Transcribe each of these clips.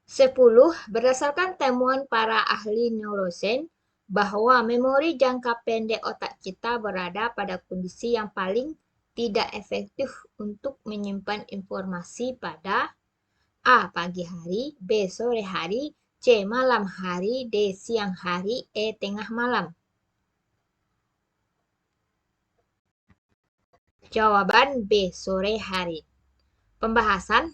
10. Berdasarkan temuan para ahli neurosains bahwa memori jangka pendek otak kita berada pada kondisi yang paling tidak efektif untuk menyimpan informasi pada A. Pagi hari, B. Sore hari, C. Malam hari, D. Siang hari, E. Tengah malam. Jawaban B. Sore hari. Pembahasan.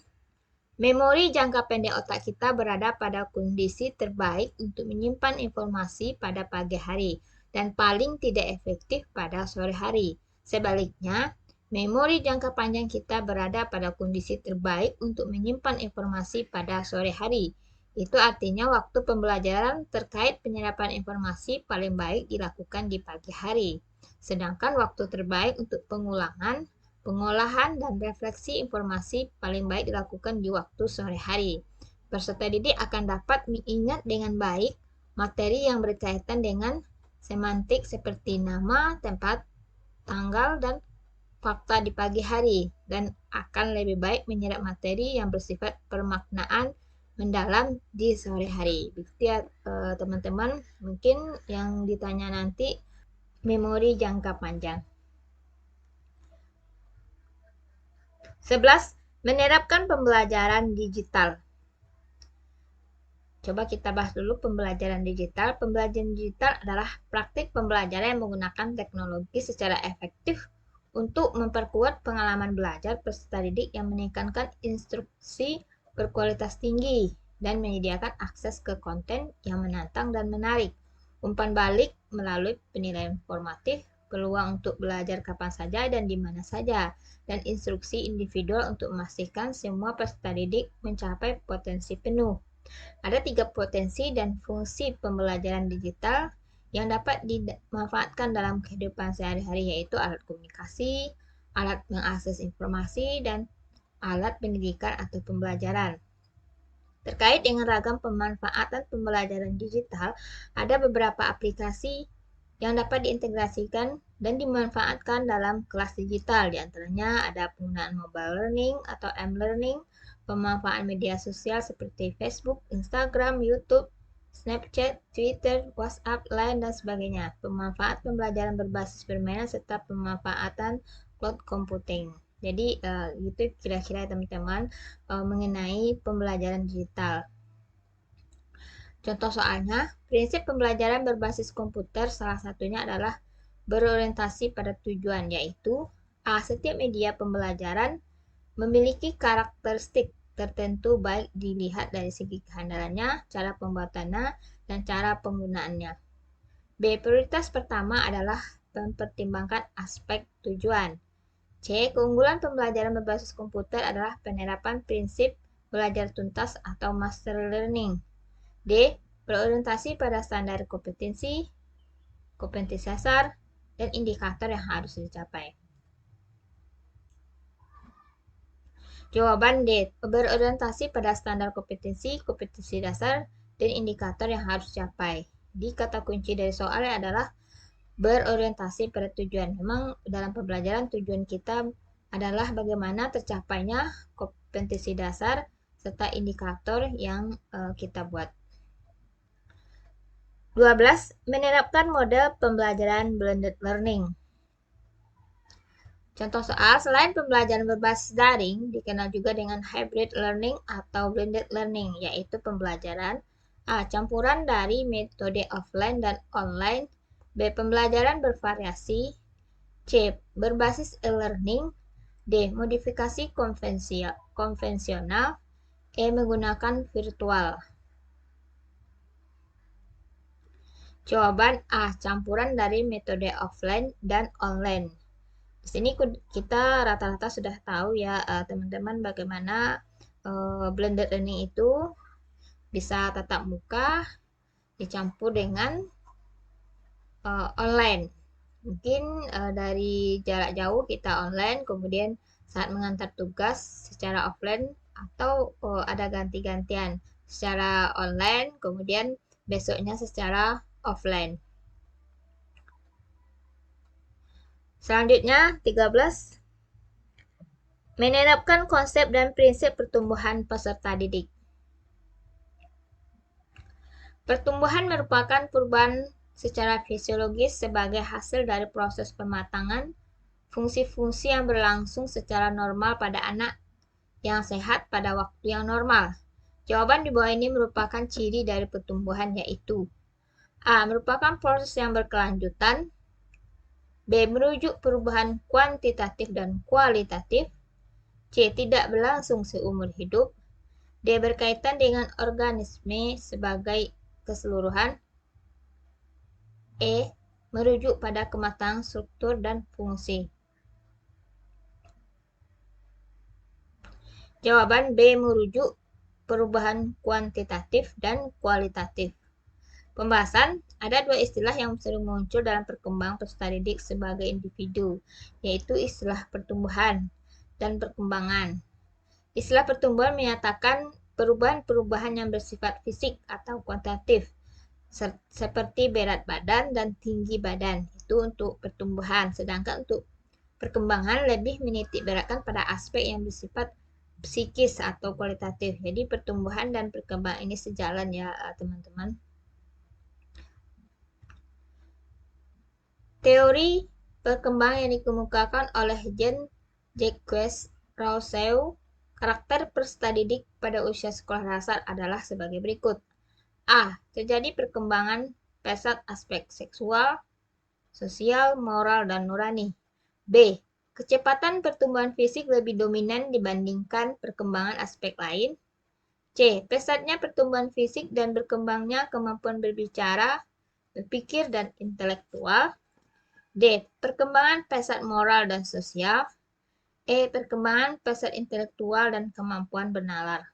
Memori jangka pendek otak kita berada pada kondisi terbaik untuk menyimpan informasi pada pagi hari dan paling tidak efektif pada sore hari. Sebaliknya, memori jangka panjang kita berada pada kondisi terbaik untuk menyimpan informasi pada sore hari. Itu artinya waktu pembelajaran terkait penyerapan informasi paling baik dilakukan di pagi hari. Sedangkan waktu terbaik untuk pengulangan, pengolahan dan refleksi informasi paling baik dilakukan di waktu sore hari. Peserta didik akan dapat mengingat dengan baik materi yang berkaitan dengan semantik seperti nama, tempat, tanggal, dan fakta di pagi hari, dan akan lebih baik menyerap materi yang bersifat permaknaan mendalam di sore hari. Begitu ya teman-teman, mungkin yang ditanya nanti memori jangka panjang. 11. Menerapkan pembelajaran digital. Coba kita bahas dulu pembelajaran digital. Pembelajaran digital adalah praktik pembelajaran yang menggunakan teknologi secara efektif untuk memperkuat pengalaman belajar peserta didik yang meningkatkan instruksi berkualitas tinggi dan menyediakan akses ke konten yang menantang dan menarik. Umpan balik melalui penilaian formatif, peluang untuk belajar kapan saja dan di mana saja, dan instruksi individual untuk memastikan semua peserta didik mencapai potensi penuh. Ada 3 potensi dan fungsi pembelajaran digital yang dapat dimanfaatkan dalam kehidupan sehari-hari, yaitu alat komunikasi, alat mengakses informasi, dan alat pendidikan atau pembelajaran. Terkait dengan ragam pemanfaatan pembelajaran digital, ada beberapa aplikasi yang dapat diintegrasikan dan dimanfaatkan dalam kelas digital. Di antaranya ada penggunaan mobile learning atau m-learning, pemanfaatan media sosial seperti Facebook, Instagram, YouTube, Snapchat, Twitter, WhatsApp, Line, dan sebagainya. Pemanfaat pembelajaran berbasis permainan serta pemanfaatan cloud computing. Jadi itu kira-kira teman-teman mengenai pembelajaran digital. Contoh soalnya, prinsip pembelajaran berbasis komputer salah satunya adalah berorientasi pada tujuan, yaitu A. Setiap media pembelajaran memiliki karakteristik tertentu baik dilihat dari segi kehandalannya, cara pembuatannya, dan cara penggunaannya. B. Prioritas pertama adalah mempertimbangkan aspek tujuan. C. Keunggulan pembelajaran berbasis komputer adalah penerapan prinsip belajar tuntas atau master learning. D. Berorientasi pada standar kompetensi, kompetensi dasar, dan indikator yang harus dicapai. Jawaban D. Berorientasi pada standar kompetensi, kompetensi dasar, dan indikator yang harus dicapai. Di kata kunci dari soalnya adalah berorientasi pada tujuan. Memang dalam pembelajaran tujuan kita adalah bagaimana tercapainya kompetensi dasar serta indikator yang kita buat. 12. Menerapkan model pembelajaran blended learning. Contoh soal, selain pembelajaran berbasis daring, dikenal juga dengan hybrid learning atau blended learning, yaitu pembelajaran A. Campuran dari metode offline dan online, B. Pembelajaran bervariasi, C. Berbasis e-learning, D. Modifikasi konvensional, E. Menggunakan virtual. Jawaban A. Campuran dari metode offline dan online. Di sini kita rata-rata sudah tahu ya teman-teman bagaimana blended learning itu bisa tatap muka dicampur dengan online. Mungkin dari jarak jauh kita online, kemudian saat mengantar tugas secara offline, atau ada ganti-gantian secara online, kemudian besoknya secara offline. Selanjutnya, 13. Menerapkan konsep dan prinsip pertumbuhan peserta didik. Pertumbuhan merupakan perubahan secara fisiologis sebagai hasil dari proses pematangan fungsi-fungsi yang berlangsung secara normal pada anak yang sehat pada waktu yang normal. Jawaban di bawah ini merupakan ciri dari pertumbuhan, yaitu A. Merupakan proses yang berkelanjutan. B. Merujuk perubahan kuantitatif dan kualitatif. C. Tidak berlangsung seumur hidup. D. Berkaitan dengan organisme sebagai keseluruhan. E. Merujuk pada kematangan struktur dan fungsi. Jawaban B. Merujuk perubahan kuantitatif dan kualitatif. Pembahasan, ada dua istilah yang sering muncul dalam perkembangan peserta didik sebagai individu, yaitu istilah pertumbuhan dan perkembangan. Istilah pertumbuhan menyatakan perubahan-perubahan yang bersifat fisik atau kuantitatif, seperti berat badan dan tinggi badan, itu untuk pertumbuhan. Sedangkan untuk perkembangan lebih menitikberatkan pada aspek yang bersifat psikis atau kualitatif. Jadi pertumbuhan dan perkembangan ini sejalan ya teman-teman. Teori perkembangan yang dikemukakan oleh Jean-Jacques Rousseau, karakter peserta didik pada usia sekolah dasar adalah sebagai berikut. A. Terjadi perkembangan pesat aspek seksual, sosial, moral, dan nurani. B. Kecepatan pertumbuhan fisik lebih dominan dibandingkan perkembangan aspek lain. C. Pesatnya pertumbuhan fisik dan berkembangnya kemampuan berbicara, berpikir, dan intelektual. D. Perkembangan pesat moral dan sosial. E. Perkembangan pesat intelektual dan kemampuan bernalar.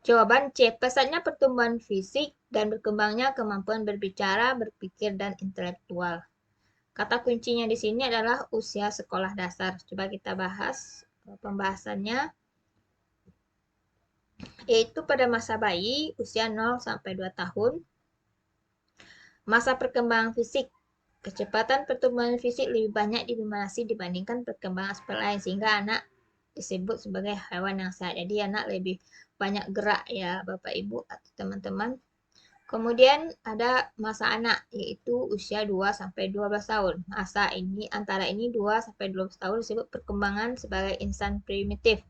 Jawaban C. Pesatnya pertumbuhan fisik dan berkembangnya kemampuan berbicara, berpikir, dan intelektual. Kata kuncinya di sini adalah usia sekolah dasar. Coba kita bahas pembahasannya. Yaitu pada masa bayi, usia 0 sampai 2 tahun. Masa perkembangan fisik. Kecepatan pertumbuhan fisik lebih banyak didominasi dibandingkan perkembangan aspek lain, sehingga anak disebut sebagai hewan yang sehat. Jadi anak lebih banyak gerak ya Bapak Ibu atau teman-teman. Kemudian ada masa anak, yaitu usia 2 sampai 12 tahun. Masa ini antara ini 2 sampai 12 tahun disebut perkembangan sebagai insan primitif,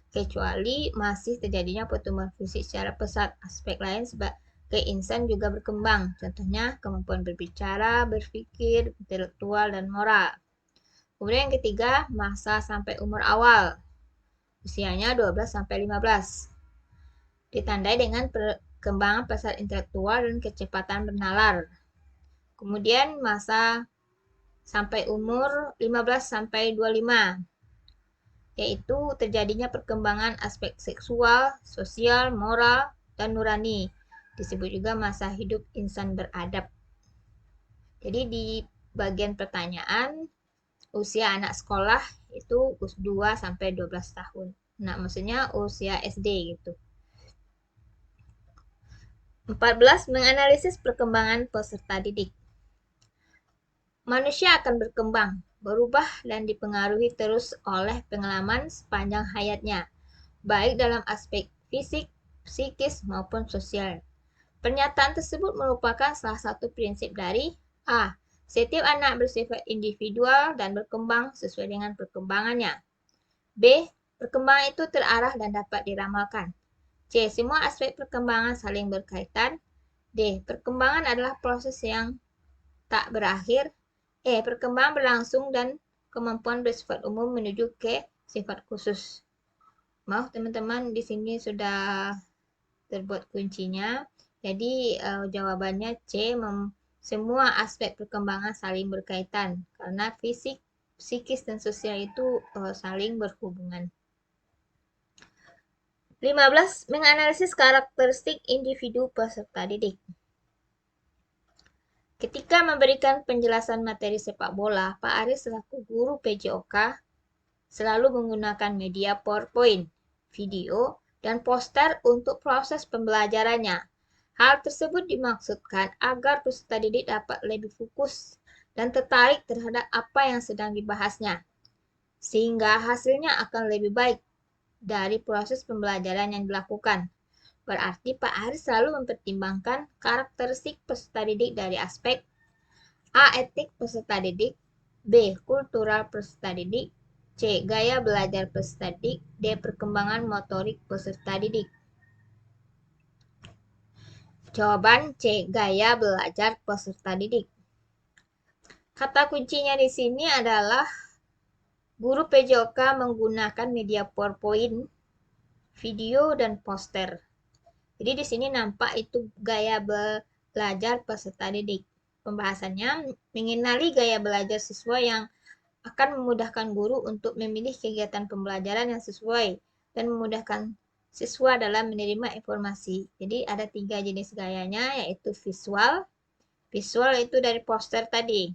kecuali masih terjadinya pertumbuhan fisik secara pesat. Aspek lain sebagai insan juga berkembang, contohnya kemampuan berbicara, berpikir, intelektual, dan moral. Kemudian yang ketiga, masa sampai umur awal, usianya 12 sampai 15. Ditandai dengan perkembangan pesat intelektual dan kecepatan bernalar. Kemudian masa sampai umur 15 sampai 25, yaitu terjadinya perkembangan aspek seksual, sosial, moral, dan nurani. Disebut juga masa hidup insan beradab. Jadi di bagian pertanyaan, usia anak sekolah itu 2 sampai 12 tahun. Nah, maksudnya usia SD gitu. 14. Menganalisis perkembangan peserta didik. Manusia akan berkembang, berubah, dan dipengaruhi terus oleh pengalaman sepanjang hayatnya, baik dalam aspek fisik, psikis, maupun sosial. Pernyataan tersebut merupakan salah satu prinsip dari A. Setiap anak bersifat individual dan berkembang sesuai dengan perkembangannya. B. Perkembangan itu terarah dan dapat diramalkan. C. Semua aspek perkembangan saling berkaitan. D. Perkembangan adalah proses yang tak berakhir. E. Perkembangan berlangsung dan kemampuan bersifat umum menuju ke sifat khusus. Maaf teman-teman, di sini sudah terbuat kuncinya. Jadi jawabannya C. Semua aspek perkembangan saling berkaitan karena fisik, psikis, dan sosial itu saling berhubungan. 15. Menganalisis karakteristik individu peserta didik. Ketika memberikan penjelasan materi sepak bola, Pak Aris selaku guru PJOK selalu menggunakan media PowerPoint, video, dan poster untuk proses pembelajarannya. Hal tersebut dimaksudkan agar peserta didik dapat lebih fokus dan tertarik terhadap apa yang sedang dibahasnya, sehingga hasilnya akan lebih baik dari proses pembelajaran yang dilakukan. Berarti Pak Haris selalu mempertimbangkan karakteristik peserta didik dari aspek A. Etik peserta didik, B. Kultural peserta didik, C. Gaya belajar peserta didik, D. Perkembangan motorik peserta didik. Jawaban C. Gaya belajar peserta didik. Kata kuncinya di sini adalah guru PJOK menggunakan media PowerPoint, video, dan poster. Jadi di sini nampak itu gaya belajar peserta didik. Pembahasannya mengenali gaya belajar siswa yang akan memudahkan guru untuk memilih kegiatan pembelajaran yang sesuai dan memudahkan siswa dalam menerima informasi. Jadi ada 3 jenis gayanya, yaitu visual. Visual itu dari poster tadi.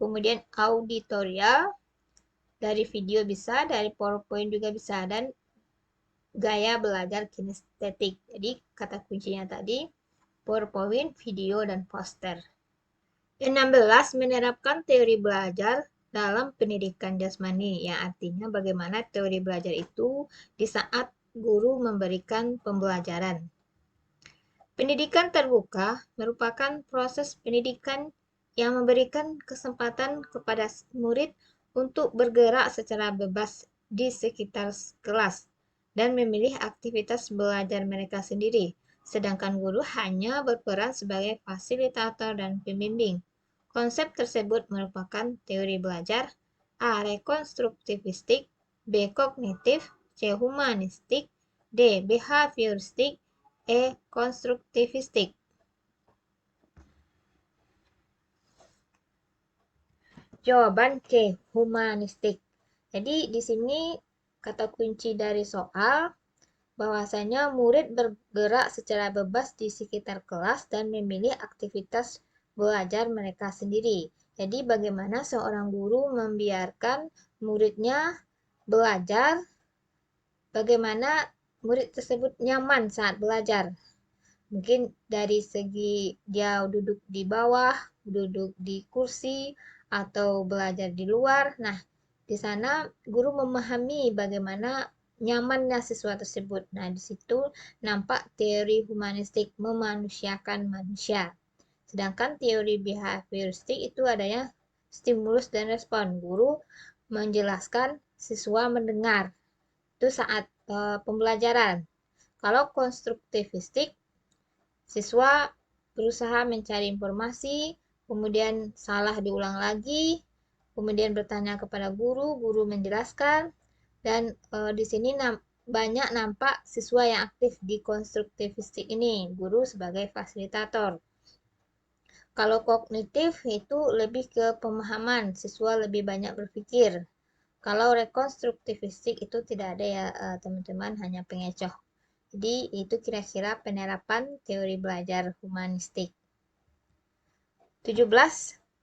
Kemudian auditorial, dari video bisa, dari PowerPoint juga bisa, dan gaya belajar kinestetik. Jadi kata kuncinya tadi PowerPoint, video, dan poster. Yang 16, menerapkan teori belajar dalam pendidikan jasmani, yang artinya bagaimana teori belajar itu di saat guru memberikan pembelajaran. Pendidikan terbuka merupakan proses pendidikan yang memberikan kesempatan kepada murid untuk bergerak secara bebas di sekitar kelas dan memilih aktivitas belajar mereka sendiri, sedangkan guru hanya berperan sebagai fasilitator dan pembimbing. Konsep tersebut merupakan teori belajar A. Rekonstruktivistik, B. Kognitif, C. Humanistik, D. Behavioristik, E. Konstruktivistik. Jawaban C. Humanistik. Jadi di sini kata kunci dari soal bahwasanya murid bergerak secara bebas di sekitar kelas dan memilih aktivitas belajar mereka sendiri. Jadi bagaimana seorang guru membiarkan muridnya belajar, bagaimana murid tersebut nyaman saat belajar. Mungkin dari segi dia duduk di bawah, duduk di kursi, atau belajar di luar. Nah, di sana guru memahami bagaimana nyamannya siswa tersebut. Nah, di situ nampak teori humanistik memanusiakan manusia. Sedangkan teori behavioristik itu adanya stimulus dan respon. Guru menjelaskan, siswa mendengar. Itu saat pembelajaran. Kalau konstruktivistik, siswa berusaha mencari informasi, kemudian salah diulang lagi, kemudian bertanya kepada guru, guru menjelaskan, dan di sini banyak nampak siswa yang aktif di konstruktivistik ini, guru sebagai fasilitator. Kalau kognitif itu lebih ke pemahaman, siswa lebih banyak berpikir. Kalau rekonstruktivistik itu tidak ada ya teman-teman, hanya pengecoh. Jadi itu kira-kira penerapan teori belajar humanistik. 17.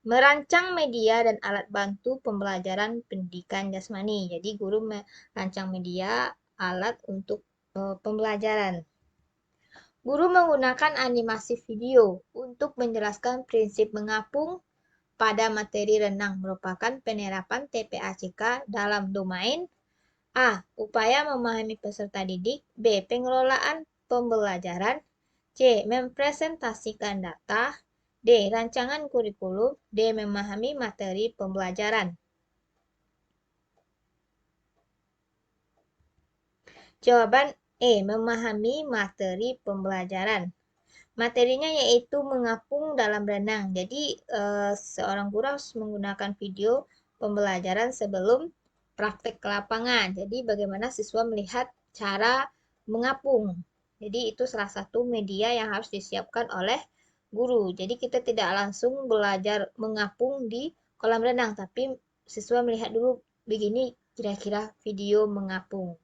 Merancang media dan alat bantu pembelajaran pendidikan jasmani. Jadi guru merancang media, alat untuk pembelajaran. Guru menggunakan animasi video untuk menjelaskan prinsip mengapung pada materi renang merupakan penerapan TPACK dalam domain A. Upaya memahami peserta didik. B. Pengelolaan pembelajaran. C. Mempresentasikan data. D. Rancangan kurikulum. D. Memahami materi pembelajaran. Jawaban E. Memahami materi pembelajaran. Materinya yaitu mengapung dalam renang. Jadi seorang guru harus menggunakan video pembelajaran sebelum praktek ke lapangan. Jadi bagaimana siswa melihat cara mengapung. Jadi itu salah satu media yang harus disiapkan oleh guru. Jadi kita tidak langsung belajar mengapung di kolam renang, tapi siswa melihat dulu begini kira-kira video mengapung.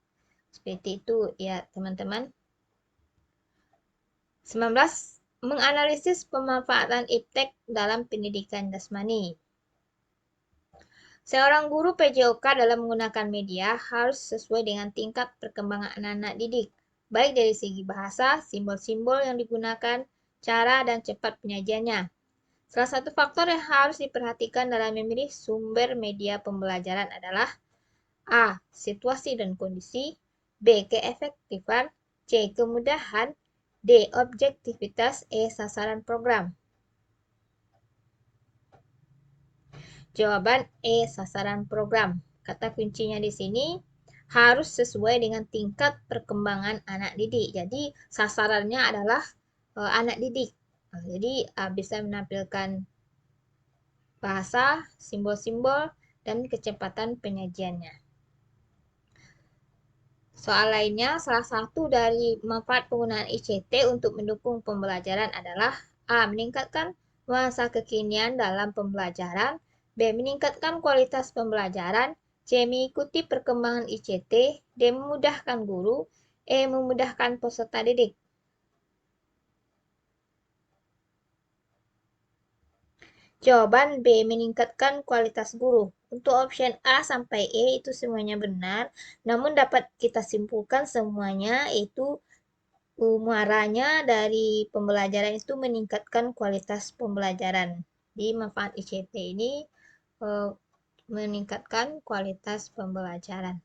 Seperti itu ya teman-teman. 19. Menganalisis pemanfaatan iptek dalam pendidikan jasmani. Seorang guru PJOK dalam menggunakan media harus sesuai dengan tingkat perkembangan anak-anak didik, baik dari segi bahasa, simbol-simbol yang digunakan, cara dan cepat penyajiannya. Salah satu faktor yang harus diperhatikan dalam memilih sumber media pembelajaran adalah A. Situasi dan kondisi, B. Keefektifan, C. Kemudahan, D. Objektivitas, E. Sasaran program. Jawaban E. Sasaran program. Kata kuncinya di sini harus sesuai dengan tingkat perkembangan anak didik. Jadi sasarannya adalah anak didik. Jadi bisa menampilkan bahasa, simbol-simbol, dan kecepatan penyajiannya. Soal lainnya, salah satu dari manfaat penggunaan ICT untuk mendukung pembelajaran adalah A. Meningkatkan masa kekinian dalam pembelajaran, B. Meningkatkan kualitas pembelajaran, C. Mengikuti perkembangan ICT, D. Memudahkan guru, E. Memudahkan peserta didik. Jawaban B. Meningkatkan kualitas guru. Untuk option A sampai E itu semuanya benar, namun dapat kita simpulkan semuanya itu muaranya dari pembelajaran itu meningkatkan kualitas pembelajaran. Di manfaat ICT ini meningkatkan kualitas pembelajaran.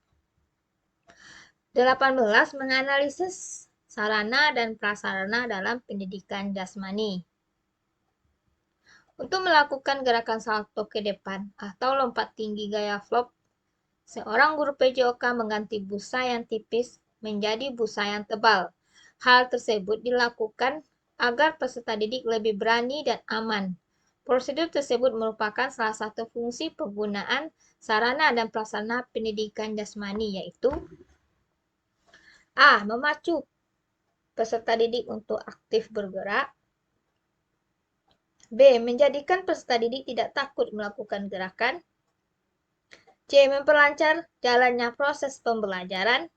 18. Menganalisis sarana dan prasarana dalam pendidikan jasmani. Untuk melakukan gerakan salto ke depan atau lompat tinggi gaya flop, seorang guru PJOK mengganti busa yang tipis menjadi busa yang tebal. Hal tersebut dilakukan agar peserta didik lebih berani dan aman. Prosedur tersebut merupakan salah satu fungsi penggunaan sarana dan prasarana pendidikan jasmani, yaitu A. Memacu peserta didik untuk aktif bergerak, B. Menjadikan peserta didik tidak takut melakukan gerakan, C. Memperlancar jalannya proses pembelajaran,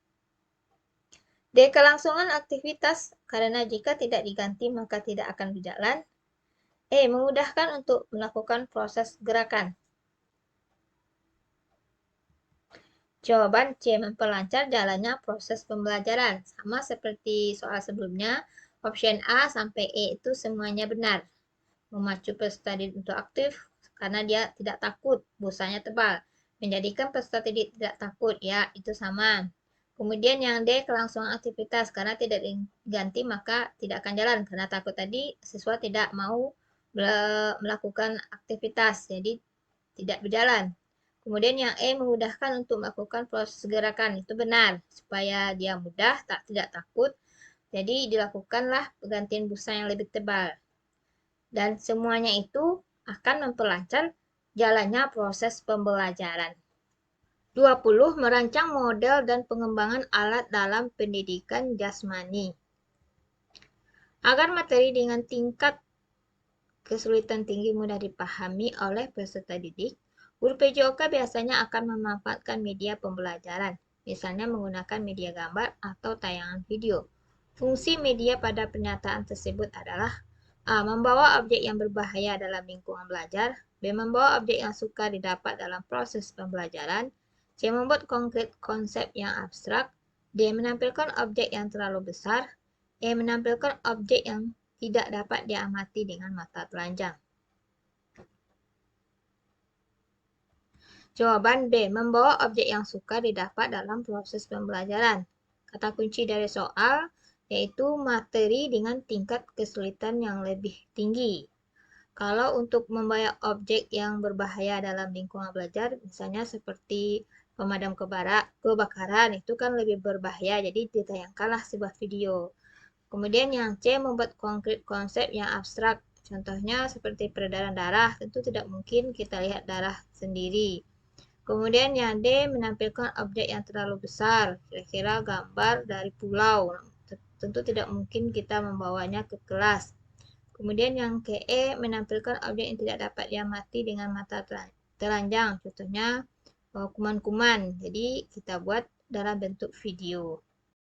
D. Kelangsungan aktivitas, karena jika tidak diganti maka tidak akan berjalan, E. Memudahkan untuk melakukan proses gerakan. Jawaban C. Memperlancar jalannya proses pembelajaran. Sama seperti soal sebelumnya, option A sampai E itu semuanya benar. Memacu peserta didik untuk aktif karena dia tidak takut, busanya tebal. Menjadikan peserta didik tidak takut, ya itu sama. Kemudian yang D, kelangsungan aktivitas, karena tidak diganti maka tidak akan jalan, karena takut tadi siswa tidak mau melakukan aktivitas, jadi tidak berjalan. Kemudian yang E, memudahkan untuk melakukan proses gerakan, itu benar, supaya dia mudah, tidak takut, jadi dilakukanlah penggantian busa yang lebih tebal. Dan semuanya itu akan memperlancar jalannya proses pembelajaran. 20. Merancang model dan pengembangan alat dalam pendidikan jasmani. Agar materi dengan tingkat kesulitan tinggi mudah dipahami oleh peserta didik, guru PJOK biasanya akan memanfaatkan media pembelajaran, misalnya menggunakan media gambar atau tayangan video. Fungsi media pada pernyataan tersebut adalah A. Membawa objek yang berbahaya dalam lingkungan belajar, B. Membawa objek yang sukar didapat dalam proses pembelajaran, C. Membuat konkret konsep yang abstrak, D. Menampilkan objek yang terlalu besar, E. Menampilkan objek yang tidak dapat diamati dengan mata telanjang. Jawaban B. Membawa objek yang sukar didapat dalam proses pembelajaran. Kata kunci dari soal yaitu materi dengan tingkat kesulitan yang lebih tinggi. Kalau untuk membawa objek yang berbahaya dalam lingkungan belajar, misalnya seperti pemadam kebakaran, itu kan lebih berbahaya, jadi ditayangkanlah sebuah video. Kemudian yang C, membuat konkret konsep yang abstrak. Contohnya seperti peredaran darah, tentu tidak mungkin kita lihat darah sendiri. Kemudian yang D, menampilkan objek yang terlalu besar, kira-kira gambar dari pulau. Tentu tidak mungkin kita membawanya ke kelas. Kemudian yang KE, menampilkan objek yang tidak dapat diamati dengan mata telanjang. Contohnya kuman-kuman. Jadi kita buat dalam bentuk video.